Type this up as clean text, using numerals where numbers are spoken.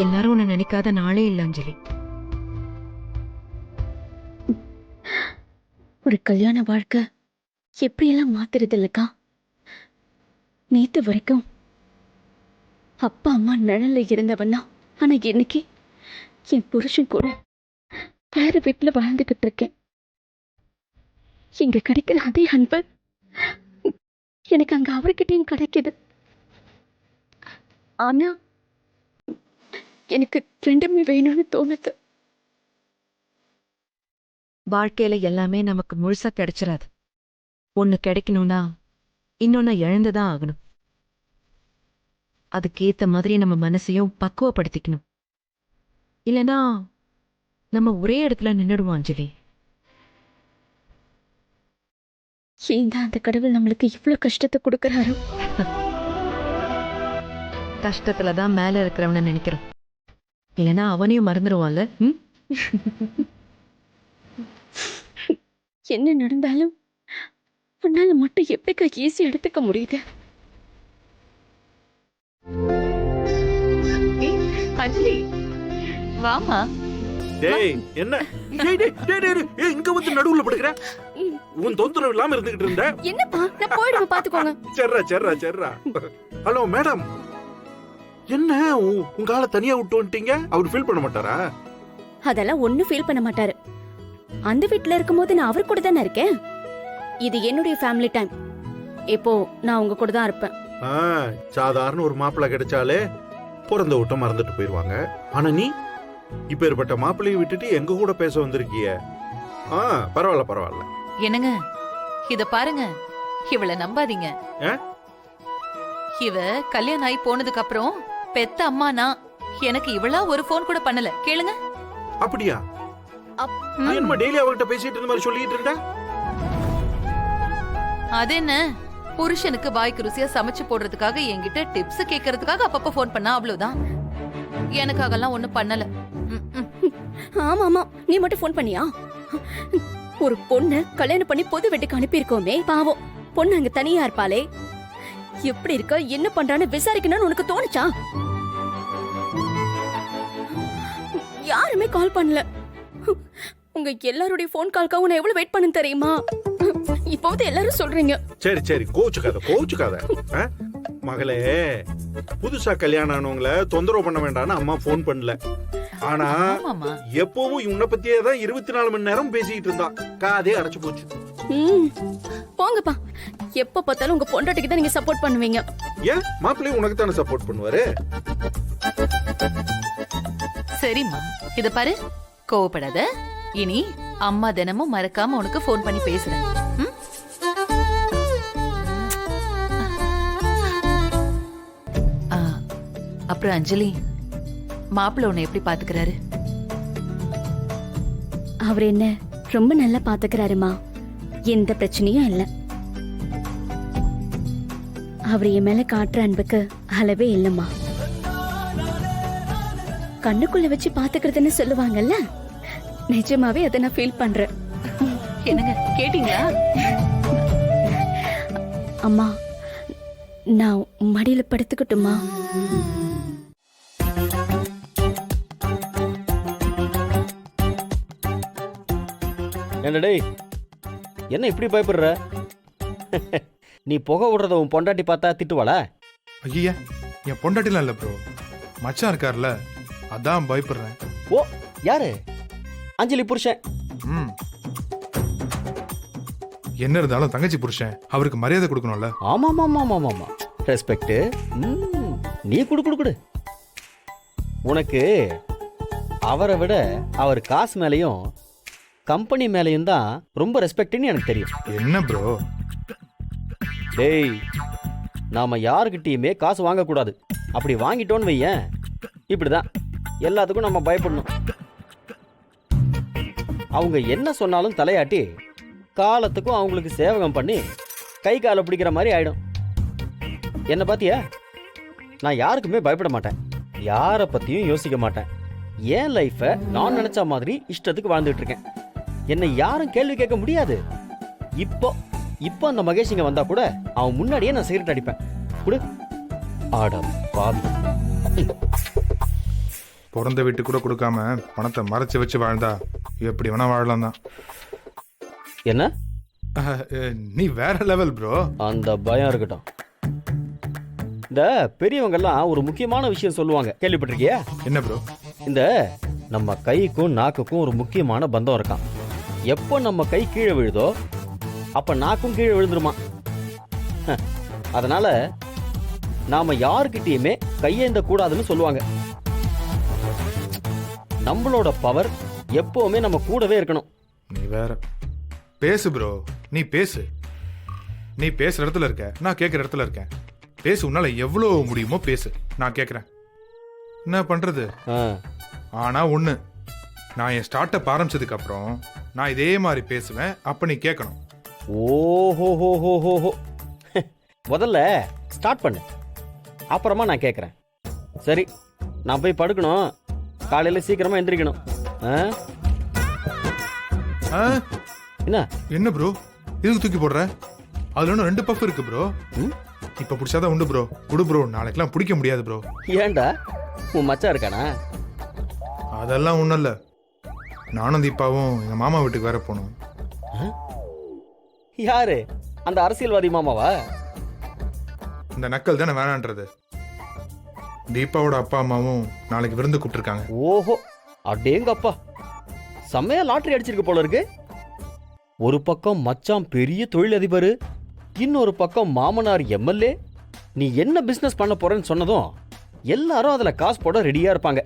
எல்லாரும் உன்னை நினைக்காத நாளே இல்ல அஞ்சலி. ஒரு கல்யாண வாழ்க்கை எப்படியெல்லாம் மாத்துறது இல்லக்கா. நேத்து வரைக்கும் அப்பா அம்மா நிழல்ல இருந்தவன்னா, ஆனா இன்னைக்கு என் புருஷன் கூட வேற வீட்டுல வாழ்ந்துகிட்டு இருக்கேன். இங்க கிடைக்கிற அதே அன்பு எனக்கு அங்க அவர்கிட்டயும் கிடைக்குது. ஆனா எனக்கு ரெண்டுமே வேணும்னு தோணுது. வாழ்க்கையில எல்லாமே நமக்கு முழுசா கிடைச்சிடாது. ஒண்ணு கிடைக்கணும்னா இன்னொன்னு இழந்துதான் ஆகணும். அதுக்கேத்த மாதிரி நம்ம மனசையும் பக்குவப்படுத்திக்கணும். இல்லனா நம்ம ஒரே இடத்துல நின்னுடுவோம் அஞ்சலி. ஏன் தான் அந்த கடவுள் நம்மளுக்கு இவ்வளவு கஷ்டத்தை கொடுக்கறாரோ? கஷ்டத்துலதான் மேல இருக்கிறவன நினைக்கிறோம். இல்லனா அவனையும் மறந்துடுவான்ல. என்ன நடந்தாலும் உன்னால மட்டும் எப்படிக்கா ஈஸி எடுத்துக்க முடியுது? அஞ்சலி வாமா. டேய் என்ன டேய் டேய் டேய் டேய் ஏய் இங்க வந்து நடுவுல படுக்கற. உன் தொந்தரவு இல்லாம இருந்துகிட்டு இருந்த. என்னப்பா, நான் போய்டுவேன் பாத்துக்கோங்க. சர்ரா. ஹலோ மேடம், என்ன உங்க ஆளை தனியா விட்டு வந்துட்டீங்க? அவர் ஃபீல் பண்ண மாட்டாரா? அதெல்லாம் ஒண்ணும் ஃபீல் பண்ண மாட்டாரு. அந்த வீட்ல இருக்கும்போது நான் அவர் கூட தானே இருக்கேன். இது என்னுடைய ஃபேமிலி டைம். இப்போ நான் உங்க கூட தான் இருப்பேன். சாதாரண ஒரு மாப்பிள்ளை கிடைச்சாலே பிறந்த விட்ட மறந்துட்டு போயிருவாங்க. ஆனா நீ இப்ப ஏற்பட்ட மாப்பிள்ளையை விட்டுட்டு எங்க கூட பேச வந்திருக்கிய. பரவாயில்ல. என்னங்க இத பாருங்க, இவள நம்பாதீங்க. இவ கல்யாணம் ஆகி போனதுக்கு அப்புறம் பெத்த அம்மா நான். எனக்கு இவளா ஒரு போன் கூட பண்ணல. கேளுங்க. அப்படியா? என்ன டெய்லி அவகிட்ட பேசிட்டு இருந்த மாதிரி சொல்லிட்டு இருந்தா? அது என்ன, புருஷனுக்கு வாய்க்கு ருசியா சமைச்சு போடுறதுக்காக என்கிட்ட டிப்ஸ் கேட்கறதுக்காக அப்பப்ப போன் பண்ணா, அவ்வளவுதான். எனக்காகலாம் ஒண்ணும் பண்ணல. ஆமா, நீ மட்டும் போன் பண்ணியா? ஒரு பொண்ணு கல்யாணம் பண்ணி பொது வீட்டுக்கு அனுப்பியிருக்கோமே, பாவம் பொண்ணு அங்க தனியா இருப்பாளே, எப்படி இருக்க என்ன பண்றான்னு விசாரிக்கணும்னு உனக்கு தோணுச்சா? யாருமே கால் பண்ணல. உங்க எல்லாருடைய போன் கால்க்காக நான் எவ்வளவு வெயிட் பண்ணு தெரியுமா? இப்போது எல்லாரும் சொல்றீங்க. சரி கோச்சுக்காத. மகளே, புதுசா கல்யாணம் ஆனவங்கள தொந்தரவு பண்ண வேண்டாம்னு அம்மா போன் பண்ணல. ஆனா எப்பவும் உன்னை பத்தியே தான் 24 மணி நேரம் பேசிட்டு இருந்தா. காதே அடைச்சு போச்சு. போங்கப்பா, எப்ப பார்த்தாலும் உங்க பொண்டாட்டிக்கு தான் நீங்க சப்போர்ட் பண்ணுவீங்க. ஏன் மாப்பிள்ளை உனக்கு தானே சப்போர்ட் பண்ணுவாரு? சரிம்மா, இத பாரு, கோவப்படாத. இனி அம்மா தினமும் மறக்காம உனக்கு போன் பண்ணி பேசுறேன். அப்புறம் அஞ்சலி, மாப்பிள்ள உன்னை எப்படி பாத்துக்கிறாரு? அவர் என்ன ரொம்ப நல்லா பாத்துக்கிறாருமா. எந்த பிரச்சனையும் இல்ல. அவர் என் மேல காட்டுற அன்புக்கு அளவே இல்லம்மா. கண்ணுக்குள்ள வச்சு பாத்துக்கிறதுன்னு சொல்லுவாங்கல்ல, நிஜமாவே அதை நான் ஃபீல் பண்றேன். என்னங்க கேட்டீங்களா? அம்மா, நான் மடியில படுத்துக்கட்டுமா? என்னடே, என்ன இப்படி பயப்படுற? நீ புகை விடுறத உன் பொண்டாட்டி பார்த்தா திட்டுவாளா? ஐயா, என் பொண்டாட்டிலாம் இல்லை ப்ரோ, மச்சான் இருக்கார்ல, அதான் பயப்படுறேன். ஓ, யாரு? அஞ்சலி புருஷன். என்ன இருந்தாலும் தங்கச்சி புருஷன், அவருக்கு மரியாதை கொடுக்கணும்ல. ஆமா, ரெஸ்பெக்ட். நீ குடு. உனக்கு அவரை விட அவர் காசு மேலையும் கம்பெனி மேலையும் தான் ரொம்ப ரெஸ்பெக்ட்னு எனக்கு தெரியும். என்ன ப்ரோ? டேய், நாம யாருக்கிட்டையுமே காசு வாங்கக்கூடாது. அப்படி வாங்கிட்டோன்னு வையேன், இப்படிதான் எல்லாத்துக்கும் நம்ம பயப்படணும். அவங்க என்ன சொன்னாலும் தலையாட்டி காலத்துக்கும் அவங்களுக்கு சேவகம் பண்ணி கை காலை பிடிக்கிற மாதிரி ஆயிடும். என்ன பாத்தியா? நான் யாருக்குமே பயப்பட மாட்டேன், யாரை பத்தியும் யோசிக்க மாட்டேன். என் லைஃபை நான் நினைச்ச மாதிரி இஷ்டத்துக்கு வாழ்ந்துட்டு இருக்கேன். என்னை யாரும் கேள்வி கேட்க முடியாது. இப்போ அந்த மகேஷ் இங்க வந்தா கூட அவன் முன்னாடியே நான் சிகரெட் அடிப்பேன். குடு. ஆடம் பாவி. பிறந்த வீட்டு கூட கொடுக்காம பணத்தை மறைச்சு வச்சு வாழ்ந்தா எப்படி வேணா வாழலாம் தான். என்ன நீ வேற லெவல் ப்ரோ. அந்த பயம் இருக்கட்டும். இந்த பெரியவங்கெல்லாம் ஒரு முக்கியமான விஷயம் சொல்லுவாங்க, கேள்விப்பட்டிருக்கியா? என்ன ப்ரோ? இந்த நம்ம கைக்கும் நாக்குக்கும் ஒரு முக்கியமான பந்தம் இருக்கான். எப்போ நம்ம கை கீழே விழுதோ அப்ப நாக்கும் கீழே விழுந்துருமா. அதனால நாம யாருக்கிட்டயுமே கையேந்த கூடாதுன்னு சொல்லுவாங்க. நம்மளோட பவர் எப்பவுமே நம்ம கூடவே இருக்கணும். நீ வேற. பேசு ப்ரோ, நீ பேசு. நீ பேசுற இடத்துல இருக்க, நான் கேட்குற இடத்துல இருக்கேன். பேசு, உன்னால எவ்வளோ முடியுமோ பேசு, நான் கேட்குறேன். என்ன பண்றது? ஆ, ஆனா ஒண்ணு, நான் என் ஸ்டார்ட் அப் ஆரம்பிச்சதுக்கு அப்புறம் நான் இதே மாதிரி பேசுவேன். அப்ப நீ கேட்கணும். ஓஹோஹோஹோஹோ. முதல்ல ஸ்டார்ட் பண்ணு, அப்புறமா நான் கேட்குறேன். சரி, நான் போய் படுக்கணும். காலையில் சீக்கிரமா எந்திரிக்கணும். ஆ? ஆ? என்ன? என்ன ப்ரோ இதுக்கு தூக்கி போடுற? அதுல இன்னும் 2 பஃப் இருக்கு ப்ரோ. ம்? இப்ப பிடிச்சாதான் உண்டு ப்ரோ. குடு ப்ரோ, நாளைக்கெல்லாம் பிடிக்க முடியாது ப்ரோ. ஏன்டா, உன் மச்சான் இருக்கானா? அதெல்லாம் ஒண்ணும் இல்ல. நானும் தீபாவும் எங்க மாமா வீட்டுக்கு வேற போகணும். யாரு? அந்த அரசியல்வாதி மாமாவா? இந்த நக்கல் தானே வேணான்றது. தீபாவோட அப்பா அம்மாவும் நாளைக்கு விருந்து கூப்பிட்டுருக்காங்க. ஓஹோ, அடேங்கப்பா, செம்மையா லாட்டரி அடிச்சிருக்கு போல இருக்கு. ஒரு பக்கம் மச்சான் பெரிய தொழிலதிபர், இன்னொரு பக்கம் மாமனார் எம்எல்ஏ. நீ என்ன பிசினஸ் பண்ண போறேன்னு சொன்னதும் எல்லாரும் அதுல காசு போட ரெடியா இருப்பாங்க.